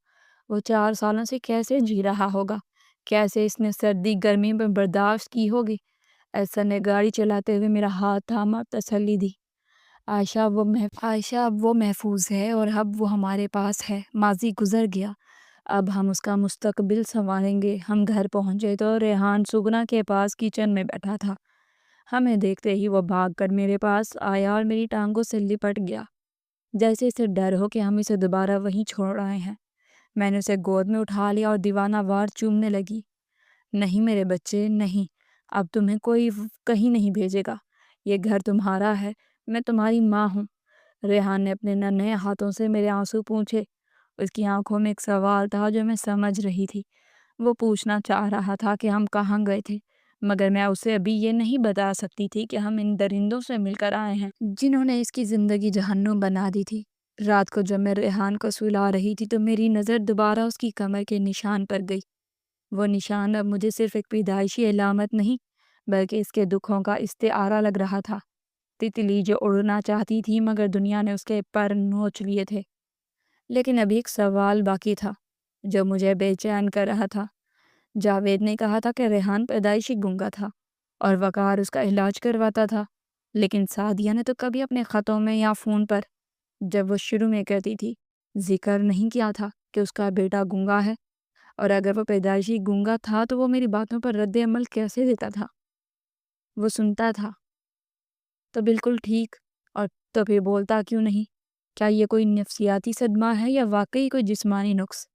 وہ 4 سالوں سے کیسے جی رہا ہوگا، کیسے اس نے سردی گرمی میں برداشت کی ہوگی۔ احسن نے گاڑی چلاتے ہوئے میرا ہاتھ تھاما، تسلی دی۔ عائشہ اب وہ محفوظ ہے اور اب وہ ہمارے پاس ہے۔ ماضی گزر گیا، اب ہم اس کا مستقبل سنواریں گے۔ ہم گھر پہنچے تو ریحان سگنا کے پاس کچن میں بیٹھا تھا۔ ہمیں دیکھتے ہی وہ بھاگ کر میرے پاس آیا اور میری ٹانگوں سے لپٹ گیا، جیسے اسے ڈر ہو کہ ہم اسے دوبارہ وہیں چھوڑ آئے ہیں۔ میں نے اسے گود میں اٹھا لیا اور دیوانہ وار چومنے لگی۔ نہیں میرے بچے، نہیں، اب تمہیں کوئی کہیں نہیں بھیجے گا، یہ گھر تمہارا ہے، میں تمہاری ماں ہوں۔ ریحان نے اپنے ننھے ہاتھوں سے میرے آنسو پونچھے۔ اس کی آنکھوں میں ایک سوال تھا جو میں سمجھ رہی تھی۔ وہ پوچھنا چاہ رہا تھا کہ ہم کہاں گئے تھے، مگر میں اسے ابھی یہ نہیں بتا سکتی تھی کہ ہم ان درندوں سے مل کر آئے ہیں جنہوں نے اس کی زندگی جہنم بنا دی تھی۔ رات کو جب میں ریحان کو سلا رہی تھی تو میری نظر دوبارہ اس کی کمر کے نشان پر گئی۔ وہ نشان اب مجھے صرف ایک پیدائشی علامت نہیں بلکہ اس کے دکھوں کا استعارہ لگ رہا تھا۔ تتلی جو اڑنا چاہتی تھی مگر دنیا نے اس کے پر نوچ لیے تھے۔ لیکن ابھی ایک سوال باقی تھا جو مجھے بے چین کر رہا تھا۔ جاوید نے کہا تھا کہ ریحان پیدائشی گنگا تھا اور وقار اس کا علاج کرواتا تھا، لیکن سعدیہ نے تو کبھی اپنے خطوں میں یا فون پر جب وہ شروع میں کہتی تھی ذکر نہیں کیا تھا کہ اس کا بیٹا گنگا ہے، اور اگر وہ پیدائشی گنگا تھا تو وہ میری باتوں پر رد عمل کیسے دیتا تھا؟ وہ سنتا تھا تو بالکل ٹھیک، اور تو پھر بولتا کیوں نہیں؟ کیا یہ کوئی نفسیاتی صدمہ ہے یا واقعی کوئی جسمانی نقص؟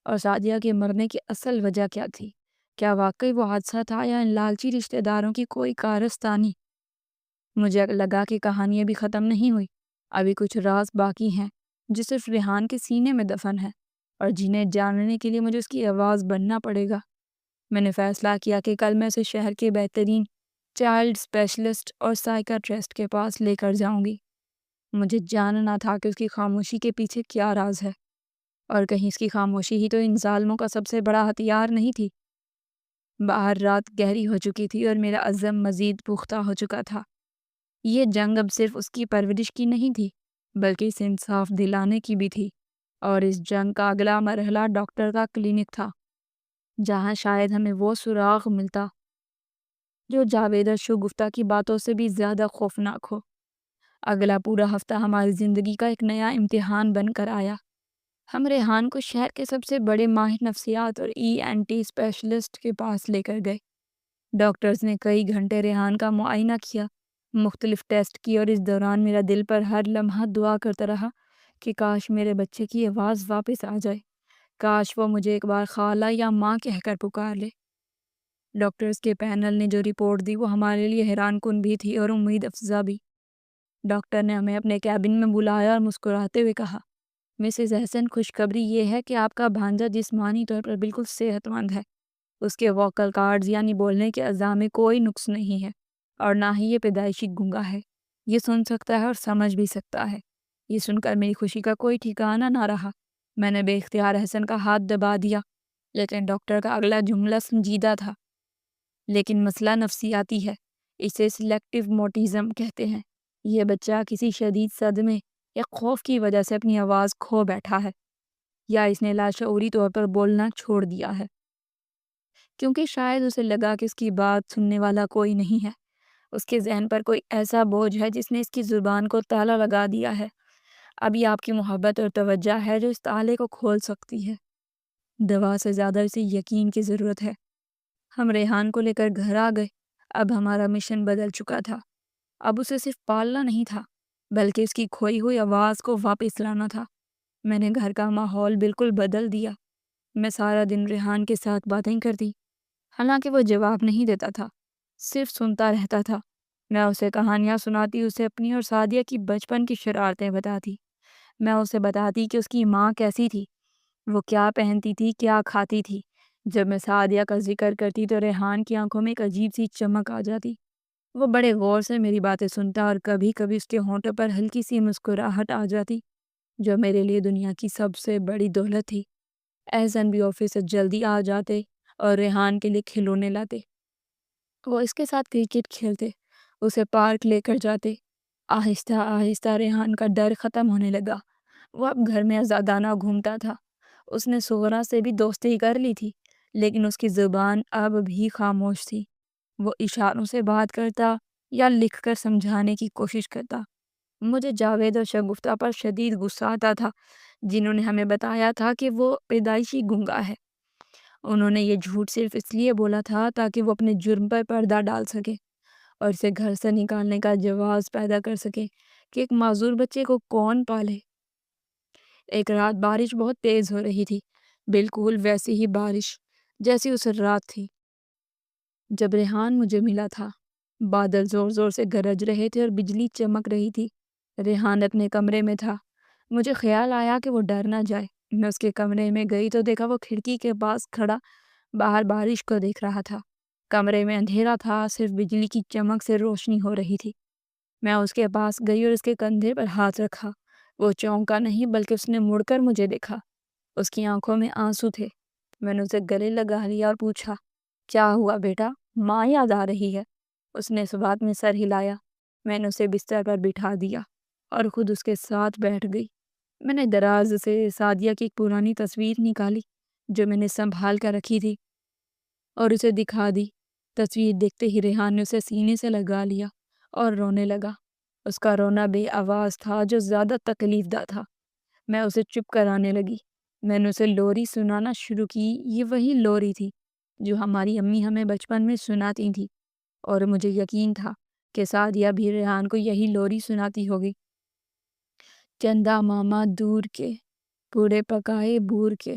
اور سعدیہ کے مرنے کی اصل وجہ کیا تھی؟ کیا واقعی وہ حادثہ تھا یا ان لالچی رشتہ داروں کی کوئی کارستانی؟ مجھے لگا کہ کہانی ابھی ختم نہیں ہوئی، ابھی کچھ راز باقی ہیں جو صرف ریحان کے سینے میں دفن ہے، اور جنہیں جاننے کے لیے مجھے اس کی آواز بننا پڑے گا۔ میں نے فیصلہ کیا کہ کل میں اسے شہر کے بہترین چائلڈ اسپیشلسٹ اور سائیکیٹرسٹ کے پاس لے کر جاؤں گی۔ مجھے جاننا تھا کہ اس کی خاموشی کے پیچھے کیا راز ہے، اور کہیں اس کی خاموشی ہی تو ان ظالموں کا سب سے بڑا ہتھیار نہیں تھی۔ باہر رات گہری ہو چکی تھی اور میرا عزم مزید پختہ ہو چکا تھا۔ یہ جنگ اب صرف اس کی پرورش کی نہیں تھی بلکہ اسے انصاف دلانے کی بھی تھی، اور اس جنگ کا اگلا مرحلہ ڈاکٹر کا کلینک تھا، جہاں شاید ہمیں وہ سراغ ملتا جو جاوید اور شگفتہ کی باتوں سے بھی زیادہ خوفناک ہو۔ اگلا پورا ہفتہ ہماری زندگی کا ایک نیا امتحان بن کر آیا۔ ہم ریحان کو شہر کے سب سے بڑے ماہر نفسیات اور ENT اسپیشلسٹ کے پاس لے کر گئے۔ ڈاکٹرز نے کئی گھنٹے ریحان کا معائنہ کیا، مختلف ٹیسٹ کیے، اور اس دوران میرا دل پر ہر لمحہ دعا کرتا رہا کہ کاش میرے بچے کی آواز واپس آ جائے، کاش وہ مجھے ایک بار خالہ یا ماں کہہ کر پکار لے۔ ڈاکٹرز کے پینل نے جو رپورٹ دی وہ ہمارے لیے حیران کن بھی تھی اور امید افزا بھی۔ ڈاکٹر نے ہمیں اپنے کیبن میں بلایا اور مسکراتے ہوئے کہا، مسز احسن، خوشخبری یہ ہے کہ آپ کا بھانجا جسمانی طور پر بالکل صحت مند ہے، اس کے ووکل کارڈز یعنی بولنے کے اعضاء میں کوئی نقص نہیں ہے، اور نہ ہی یہ پیدائشی گنگا ہے، یہ سن سکتا ہے اور سمجھ بھی سکتا ہے۔ یہ سن کر میری خوشی کا کوئی ٹھکانہ نہ رہا۔ میں نے بے اختیار احسن کا ہاتھ دبا دیا، لیکن ڈاکٹر کا اگلا جملہ سنجیدہ تھا۔ لیکن مسئلہ نفسیاتی ہے، اسے سلیکٹیو موٹیزم کہتے ہیں۔ یہ بچہ کسی شدید صدمے یا خوف کی وجہ سے اپنی آواز کھو بیٹھا ہے، یا اس نے لاشعوری طور پر بولنا چھوڑ دیا ہے، کیونکہ شاید اسے لگا کہ اس کی بات سننے والا کوئی نہیں ہے۔ اس کے ذہن پر کوئی ایسا بوجھ ہے جس نے اس کی زبان کو تالا لگا دیا ہے۔ ابھی آپ کی محبت اور توجہ ہے جو اس تالے کو کھول سکتی ہے۔ دوا سے زیادہ اسے یقین کی ضرورت ہے۔ ہم ریحان کو لے کر گھر آ گئے۔ اب ہمارا مشن بدل چکا تھا۔ اب اسے صرف پالنا نہیں تھا بلکہ اس کی کھوئی ہوئی آواز کو واپس لانا تھا۔ میں نے گھر کا ماحول بالکل بدل دیا۔ میں سارا دن ریحان کے ساتھ باتیں کرتی، حالانکہ وہ جواب نہیں دیتا تھا۔ صرف سنتا رہتا تھا۔ میں اسے کہانیاں سناتی، اسے اپنی اور سعدیہ کی بچپن کی شرارتیں بتاتی۔ میں اسے بتاتی کہ اس کی ماں کیسی تھی، وہ کیا پہنتی تھی، کیا کھاتی تھی۔ جب میں سعدیہ کا ذکر کرتی تو ریحان کی آنکھوں میں ایک عجیب سی چمک آ جاتی۔ وہ بڑے غور سے میری باتیں سنتا اور کبھی کبھی اس کے ہونٹوں پر ہلکی سی مسکراہٹ آ جاتی، جو میرے لیے دنیا کی سب سے بڑی دولت تھی۔ احسن بھی آفس سے جلدی آ جاتے اور ریحان کے لیے کھلونے لاتے۔ وہ اس کے ساتھ کرکٹ کھیلتے، اسے پارک لے کر جاتے۔ آہستہ آہستہ ریحان کا ڈر ختم ہونے لگا۔ وہ اب گھر میں آزادانہ گھومتا تھا۔ اس نے سغرا سے بھی دوستی کر لی تھی، لیکن اس کی زبان اب بھی خاموش تھی۔ وہ اشاروں سے بات کرتا یا لکھ کر سمجھانے کی کوشش کرتا۔ مجھے جاوید اور شگفتہ پر شدید غصہ آتا تھا، جنہوں نے ہمیں بتایا تھا کہ وہ پیدائشی گنگا ہے۔ انہوں نے یہ جھوٹ صرف اس لیے بولا تھا تاکہ وہ اپنے جرم پر پردہ ڈال سکے اور اسے گھر سے نکالنے کا جواز پیدا کر سکے کہ ایک معذور بچے کو کون پالے۔ ایک رات بارش بہت تیز ہو رہی تھی، بالکل ویسی ہی بارش جیسی اس رات تھی جب ریحان مجھے ملا تھا۔ بادل زور زور سے گرج رہے تھے اور بجلی چمک رہی تھی۔ ریحان اپنے کمرے میں تھا۔ مجھے خیال آیا کہ وہ ڈر نہ جائے۔ میں اس کے کمرے میں گئی تو دیکھا وہ کھڑکی کے پاس کھڑا باہر بارش کو دیکھ رہا تھا۔ کمرے میں اندھیرا تھا، صرف بجلی کی چمک سے روشنی ہو رہی تھی۔ میں اس کے پاس گئی اور اس کے کندھے پر ہاتھ رکھا۔ وہ چونکا نہیں بلکہ اس نے مڑ کر مجھے دیکھا۔ اس کی آنکھوں میں آنسو تھے۔ میں نے اسے گلے لگا لیا اور پوچھا، کیا ہوا بیٹا، ماں یاد آ رہی ہے؟ اس نے اس بات میں سر ہلایا۔ میں نے اسے بستر پر بٹھا دیا اور خود اس کے ساتھ بیٹھ گئی۔ میں نے دراز سے سعدیہ کی ایک پرانی تصویر نکالی جو میں نے سنبھال کر رکھی تھی اور اسے دکھا دی۔ تصویر دیکھتے ہی ریحان نے اسے سینے سے لگا لیا اور رونے لگا۔ اس کا رونا بے آواز تھا جو زیادہ تکلیف دہ تھا۔ میں اسے چپ کرانے لگی۔ میں نے اسے لوری سنانا شروع کی۔ یہ وہی لوری تھی جو ہماری امی ہمیں بچپن میں سناتی تھی، اور مجھے یقین تھا کہ سعدیہ بھی ریحان کو یہی لوری سناتی ہوگی۔ چندا ماما دور کے، پورے پکائے بور کے،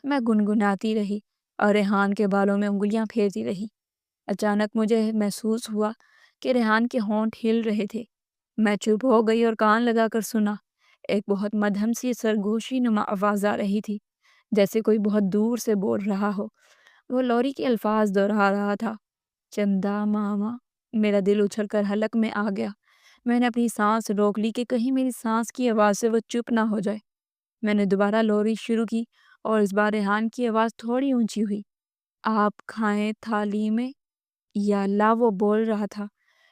میں گنگناتی رہی اور ریحان کے بالوں میں انگلیاں پھیرتی رہی۔ اچانک مجھے محسوس ہوا کہ ریحان کے ہونٹ ہل رہے تھے۔ میں چپ ہو گئی اور کان لگا کر سنا۔ ایک بہت مدھم سی سرگوشی نما آواز آ رہی تھی، جیسے کوئی بہت دور سے بول رہا ہو۔ وہ لوری کے الفاظ دہرا رہا تھا، چندا ماما۔ میرا دل اچھل کر حلق میں آ گیا۔ میں نے اپنی سانس روک لی کہ کہیں میری سانس کی آواز سے وہ چپ نہ ہو جائے۔ میں نے دوبارہ لوری شروع کی اور اس بار ریحان کی آواز تھوڑی اونچی ہوئی۔ آپ کھائیں تھالی میں، یا اللہ وہ بول رہا تھا۔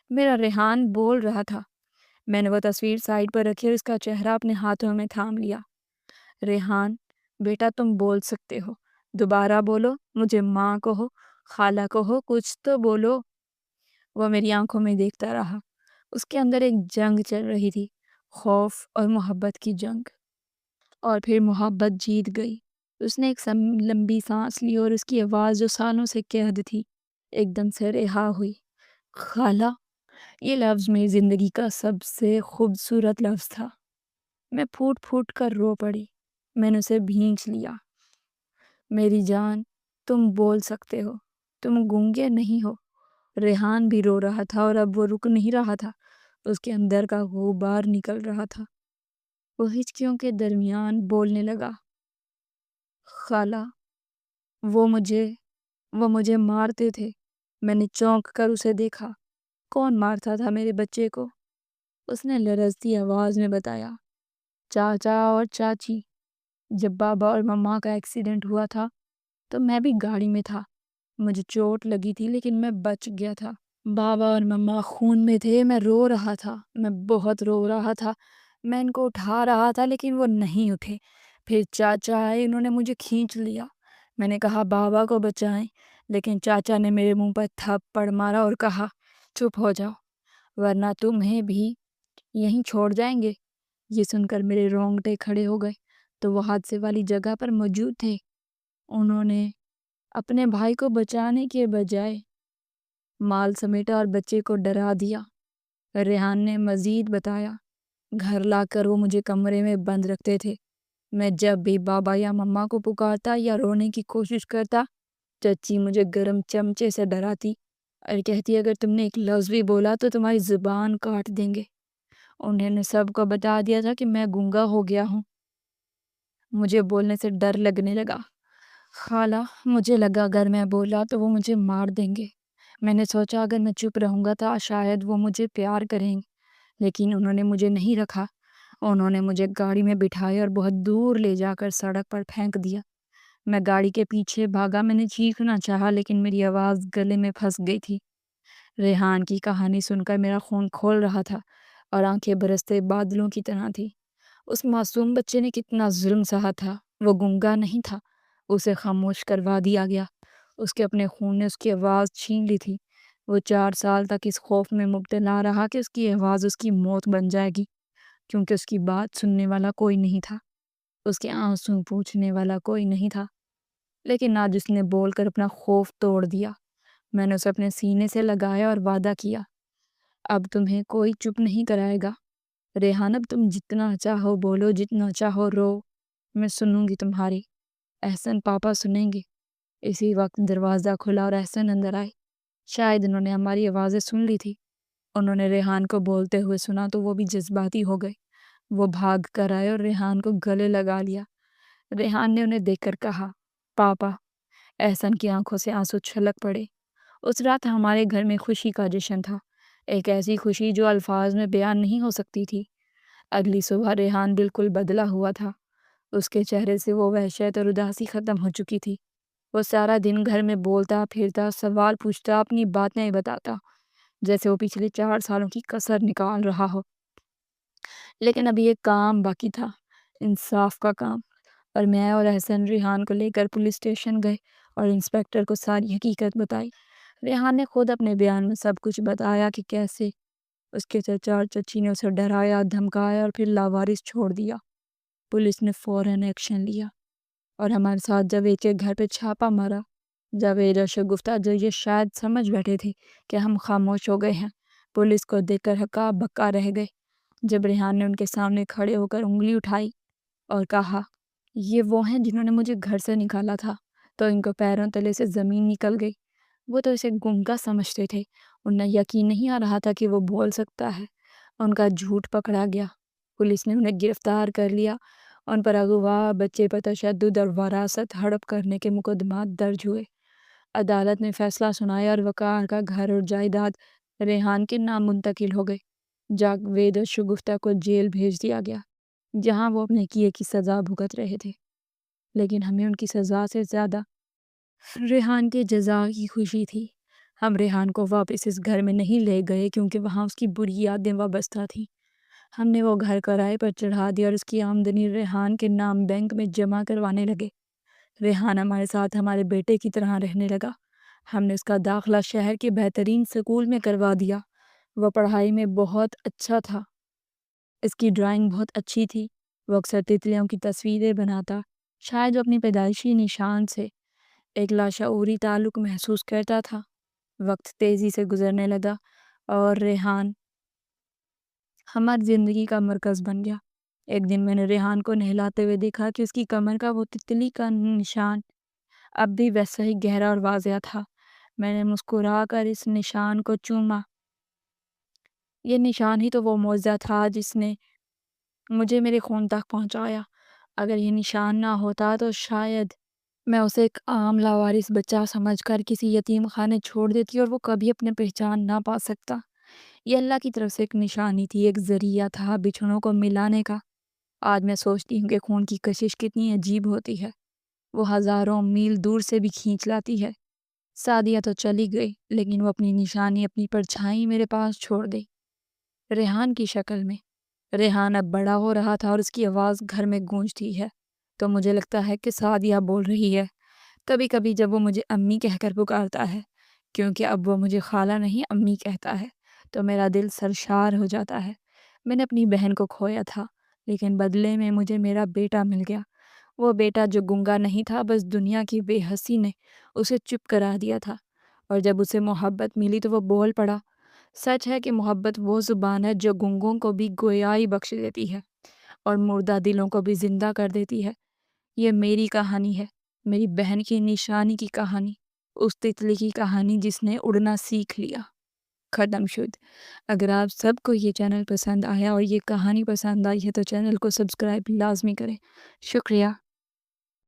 میرا ریحان بول رہا تھا۔ میں نے وہ تصویر سائڈ پر رکھی اور اس کا چہرہ اپنے ہاتھوں میں تھام لیا۔ ریحان بیٹا، تم بول سکتے ہو، دوبارہ بولو، مجھے ماں کہو، خالہ کہو، کچھ تو بولو۔ وہ میری آنکھوں میں دیکھتا رہا۔ اس کے اندر ایک جنگ چل رہی تھی، خوف اور محبت کی جنگ، اور پھر محبت جیت گئی۔ اس نے ایک لمبی سانس لی اور اس کی آواز جو سالوں سے قید تھی ایک دم سے رہا ہوئی۔ خالہ، یہ لفظ میری زندگی کا سب سے خوبصورت لفظ تھا۔ میں پھوٹ پھوٹ کر رو پڑی۔ میں نے اسے بھینچ لیا۔ میری جان، تم بول سکتے ہو، تم گونگے نہیں ہو۔ ریحان بھی رو رہا تھا اور اب وہ رک نہیں رہا تھا۔ اس کے اندر کا غبار نکل رہا تھا۔ وہ ہچکیوں کے درمیان بولنے لگا، خالہ، وہ مجھے مارتے تھے۔ میں نے چونک کر اسے دیکھا۔ کون مارتا تھا میرے بچے کو؟ اس نے لرزتی آواز میں بتایا، چاچا اور چاچی۔ جب بابا اور مما کا ایکسیڈنٹ ہوا تھا تو میں بھی گاڑی میں تھا۔ مجھے چوٹ لگی تھی لیکن میں بچ گیا تھا۔ بابا اور مما خون میں تھے۔ میں رو رہا تھا، میں بہت رو رہا تھا۔ میں ان کو اٹھا رہا تھا لیکن وہ نہیں اٹھے۔ پھر چاچا آئے، انہوں نے مجھے کھینچ لیا۔ میں نے کہا بابا کو بچائیں، لیکن چاچا نے میرے منہ پر تھپڑ مارا اور کہا، چپ ہو جاؤ ورنہ تمہیں بھی یہیں چھوڑ جائیں گے۔ یہ سن کر میرے رونگٹے کھڑے ہو گئے تو وہ حادثے والی جگہ پر موجود تھے۔ انہوں نے اپنے بھائی کو بچانے کے بجائے مال سمیٹا اور بچے کو ڈرا دیا۔ ریحان نے مزید بتایا، گھر لا کر وہ مجھے کمرے میں بند رکھتے تھے۔ میں جب بھی بابا یا مما کو پکارتا یا رونے کی کوشش کرتا، چچی مجھے گرم چمچے سے ڈراتی۔ اور کہتی اگر تم نے ایک لفظ بھی بولا تو تمہاری زبان کاٹ دیں گے۔ انہوں نے سب کو بتا دیا تھا کہ میں گونگا ہو گیا ہوں۔ مجھے بولنے سے ڈر لگنے لگا۔ خالہ، مجھے لگا اگر میں بولا تو وہ مجھے مار دیں گے۔ میں نے سوچا اگر میں چپ رہوں گا تو شاید وہ مجھے پیار کریں گے، لیکن انہوں نے مجھے نہیں رکھا۔ انہوں نے مجھے گاڑی میں بٹھایا اور بہت دور لے جا کر سڑک پر پھینک دیا۔ میں گاڑی کے پیچھے بھاگا۔ میں نے چیخنا چاہا لیکن میری آواز گلے میں پھنس گئی تھی۔ ریحان کی کہانی سن کر میرا خون کھول رہا تھا اور آنکھیں برستے بادلوں کی طرح تھی۔ اس معصوم بچے نے کتنا ظلم سہا تھا۔ وہ گنگا نہیں تھا، اسے خاموش کروا دیا گیا۔ اس کے اپنے خون نے اس کی آواز چھین لی تھی۔ وہ 4 سال تک اس خوف میں مبتلا رہا کہ اس کی آواز اس کی موت بن جائے گی، کیونکہ اس کی بات سننے والا کوئی نہیں تھا، اس کے آنسو پوچھنے والا کوئی نہیں تھا۔ لیکن آج اس نے بول کر اپنا خوف توڑ دیا۔ میں نے اسے اپنے سینے سے لگایا اور وعدہ کیا، اب تمہیں کوئی چپ نہیں کرائے گا۔ ریحان، اب تم جتنا چاہو بولو، جتنا چاہو رو، میں سنوں گی تمہاری۔ احسن پاپا سنیں گے۔ اسی وقت دروازہ کھلا اور احسن اندر آئے۔ شاید انہوں نے ہماری آوازیں سن لی تھی۔ انہوں نے ریحان کو بولتے ہوئے سنا تو وہ بھی جذباتی ہو گئے۔ وہ بھاگ کر آئے اور ریحان کو گلے لگا لیا۔ ریحان نے انہیں دیکھ کر کہا، پاپا۔ احسن کی آنکھوں سے آنسو چھلک پڑے۔ اس رات ہمارے گھر میں خوشی کا جشن تھا، ایک ایسی خوشی جو الفاظ میں بیان نہیں ہو سکتی تھی۔ اگلی صبح ریحان بالکل بدلا ہوا تھا۔ اس کے چہرے سے وہ وحشت اور اداسی ختم ہو چکی تھی۔ وہ سارا دن گھر میں بولتا پھرتا، سوال پوچھتا، اپنی باتیں بتاتا، جیسے وہ پچھلے 4 سالوں کی کسر نکال رہا ہو۔ لیکن ابھی ایک کام باقی تھا، انصاف کا کام، اور میں اور احسن ریحان کو لے کر پولیس اسٹیشن گئے اور انسپکٹر کو ساری حقیقت بتائی۔ ریحان نے خود اپنے بیان میں سب کچھ بتایا کہ کیسے اس کے چچا اور چچی نے اسے ڈرایا، دھمکایا اور پھر لاوارث چھوڑ دیا۔ پولیس نے فوراً ایکشن لیا اور ہمارے ساتھ جاوید کے گھر پہ چھاپا مارا۔ جاوید اور شگفتہ جو یہ شاید سمجھ بیٹھے تھے کہ ہم خاموش ہو گئے ہیں، پولیس کو دیکھ کر ہکا بکا رہ گئے۔ جب ریحان نے ان کے سامنے کھڑے ہو کر انگلی اٹھائی اور کہا، یہ وہ ہیں جنہوں نے مجھے گھر سے نکالا تھا، تو ان کو پیروں تلے سے زمین نکل گئی۔ وہ تو اسے گنگا سمجھتے تھے، انہیں یقین نہیں آ رہا تھا کہ وہ بول سکتا ہے۔ ان کا جھوٹ پکڑا گیا۔ پولیس نے انہیں گرفتار کر لیا۔ ان پر اغوا، بچے پر تشدد اور وراثت ہڑپ کرنے کے مقدمات درج ہوئے۔ عدالت نے فیصلہ سنایا اور وقار کا گھر اور جائیداد ریحان کے نام منتقل ہو گئے۔ جاوید اور شگفتہ کو جیل بھیج دیا گیا، جہاں وہ اپنے کیے کی سزا بھگت رہے تھے۔ لیکن ہمیں ان کی سزا سے زیادہ ریحان کے جزا کی خوشی تھی۔ ہم ریحان کو واپس اس گھر میں نہیں لے گئے کیونکہ وہاں اس کی بری یادیں وابستہ تھیں۔ ہم نے وہ گھر کرائے پر چڑھا دیا اور اس کی آمدنی ریحان کے نام بینک میں جمع کروانے لگے۔ ریحان ہمارے ساتھ ہمارے بیٹے کی طرح رہنے لگا۔ ہم نے اس کا داخلہ شہر کے بہترین سکول میں کروا دیا۔ وہ پڑھائی میں بہت اچھا تھا، اس کی ڈرائنگ بہت اچھی تھی۔ وہ اکثر تتلیوں کی تصویریں بناتا۔ شاید وہ اپنی پیدائشی نشان سے ایک لاشعوری تعلق محسوس کرتا تھا۔ وقت تیزی سے گزرنے لگا اور ریحان ہماری زندگی کا مرکز بن گیا۔ ایک دن میں نے ریحان کو نہلاتے ہوئے دیکھا کہ اس کی کمر کا وہ تتلی کا نشان اب بھی ویسا ہی گہرا اور واضح تھا۔ میں نے مسکرا کر اس نشان کو چوما۔ یہ نشان ہی تو وہ معجزہ تھا جس نے مجھے میرے خون تک پہنچایا۔ اگر یہ نشان نہ ہوتا تو شاید میں اسے ایک عام لاوارث بچہ سمجھ کر کسی یتیم خانے چھوڑ دیتی اور وہ کبھی اپنے پہچان نہ پا سکتا۔ یہ اللہ کی طرف سے ایک نشانی تھی، ایک ذریعہ تھا بچھڑوں کو ملانے کا۔ آج میں سوچتی ہوں کہ خون کی کشش کتنی عجیب ہوتی ہے، وہ ہزاروں میل دور سے بھی کھینچ لاتی ہے۔ سعدیہ تو چلی گئی لیکن وہ اپنی نشانی، اپنی پرچھائی میرے پاس چھوڑ گئی، ریحان کی شکل میں۔ ریحان اب بڑا ہو رہا تھا اور اس کی آواز گھر میں گونجتی ہے تو مجھے لگتا ہے کہ سعدیہ بول رہی ہے۔ کبھی کبھی جب وہ مجھے امی کہہ کر پکارتا ہے، کیونکہ اب وہ مجھے خالہ نہیں امی کہتا ہے، تو میرا دل سرشار ہو جاتا ہے۔ میں نے اپنی بہن کو کھویا تھا لیکن بدلے میں مجھے میرا بیٹا مل گیا۔ وہ بیٹا جو گنگا نہیں تھا، بس دنیا کی بے حسی نے اسے چپ کرا دیا تھا، اور جب اسے محبت ملی تو وہ بول پڑا۔ سچ ہے کہ محبت وہ زبان ہے جو گنگوں کو بھی گویائی بخش دیتی ہے اور مردہ دلوں کو بھی زندہ کر دیتی ہے۔ یہ میری کہانی ہے، میری بہن کی نشانی کی کہانی۔ اس تتلی کی کہانی جس نے اڑنا سیکھ لیا، ختم شد۔ اگر آپ سب کو یہ چینل پسند آیا اور یہ کہانی پسند آئی ہے تو چینل کو سبسکرائب لازمی کریں۔ شکریہ۔